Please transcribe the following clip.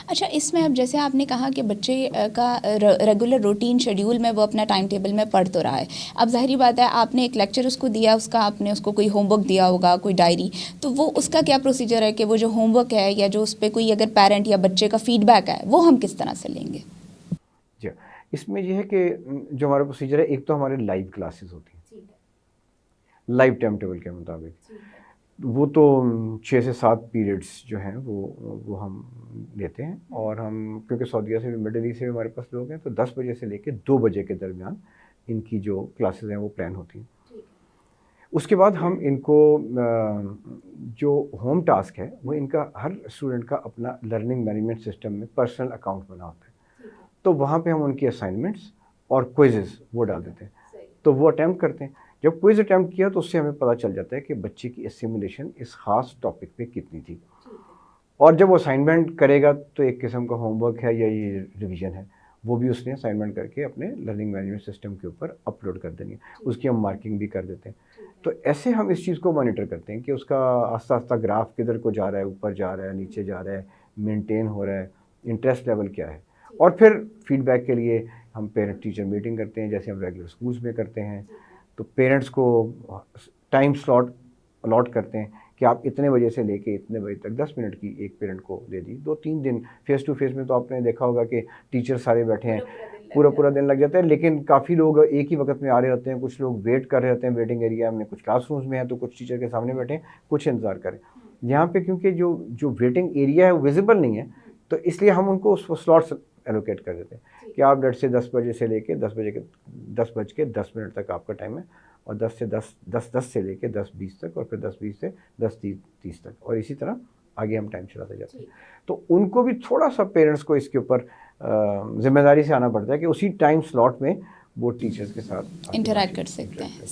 अच्छा, इसमें अब जैसे आपने कहा कि बच्चे का रेगुलर रूटीन शेड्यूल में वो अपना टाइम टेबल में पढ़ तो रहा है। अब ज़ाहिरी बात है, आपने एक लेक्चर उसको दिया, उसका आपने उसको कोई होमवर्क दिया होगा, कोई डायरी, तो वो उसका क्या प्रोसीजर है कि वो जो होमवर्क है या जो उस पर कोई अगर पेरेंट या बच्चे का फीडबैक है वो हम किस तरह से लेंगे? जी, इसमें ये है कि जो हमारा प्रोसीजर है, एक तो हमारे लाइव क्लासेस होती हैं लाइव टाइम टेबल के मुताबिक। वो तो 6 से 7 पीरियड्स जो हैं वो हम लेते हैं, और हम क्योंकि सऊदीया से भी, मिडिल ईस्ट से भी हमारे पास लोग हैं, तो 10 बजे से लेके 2 बजे के दरमियान इनकी जो क्लासेस हैं वो प्लान होती हैं। उसके बाद हम इनको जो होम टास्क है वो इनका, हर स्टूडेंट का अपना लर्निंग मैनेजमेंट सिस्टम में पर्सनल अकाउंट बना होता है, तो वहाँ पे हम उनकी असाइनमेंट्स और क्विजेस वो डाल देते हैं, तो वो अटैम्प्ट करते हैं। जब क्विज अटैम्प्ट किया तो उससे हमें पता चल जाता है कि बच्चे की एसिमुलेशन इस खास टॉपिक पे कितनी थी, और जब वो असाइनमेंट करेगा तो एक किस्म का होमवर्क है या ये रिवीजन है, वो भी उसने असाइनमेंट करके अपने लर्निंग मैनेजमेंट सिस्टम के ऊपर अपलोड कर देनी है, उसकी हम मार्किंग भी कर देते हैं। तो ऐसे हम इस चीज़ को मॉनिटर करते हैं कि उसका आस्ता आस्ता ग्राफ किधर को जा रहा है, ऊपर जा रहा है, नीचे जा रहा है, मेंटेन हो रहा है, इंटरेस्ट लेवल क्या है। और फिर फीडबैक के लिए हम पेरेंट टीचर मीटिंग करते हैं, जैसे हम रेगुलर स्कूल्स में करते हैं। तो पेरेंट्स को टाइम स्लॉट अलॉट करते हैं कि आप इतने बजे से लेके इतने बजे तक 10 मिनट की एक पेरेंट को दे दी। 2-3 दिन फेस टू फेस में तो आपने देखा होगा कि टीचर सारे बैठे हैं, पूरा दिन लग जाता है, लेकिन काफ़ी लोग एक ही वक्त में आ रहे होते हैं, कुछ लोग वेट कर रहे होते हैं वेटिंग एरिया में, कुछ क्लासरूम्स में हैं, तो कुछ टीचर के सामने बैठे हैं, कुछ इंतज़ार करें। यहाँ पे क्योंकि जो वेटिंग एरिया है वो विजिबल नहीं है, तो इसलिए हम उनको उस स्लॉट्स एलोकेट कर देते हैं कि आप डेट से 10 बजे से लेके 10 बज के 10 मिनट तक आपका टाइम है, और 10 से लेके 10:20 तक, और फिर 10:20 से 10:30 तक, और इसी तरह आगे हम टाइम चलाते जाते हैं। तो उनको भी थोड़ा सा पेरेंट्स को इसके ऊपर जिम्मेदारी से आना पड़ता है कि उसी टाइम स्लॉट में वो टीचर्स के साथ इंटरैक्ट कर सकते हैं।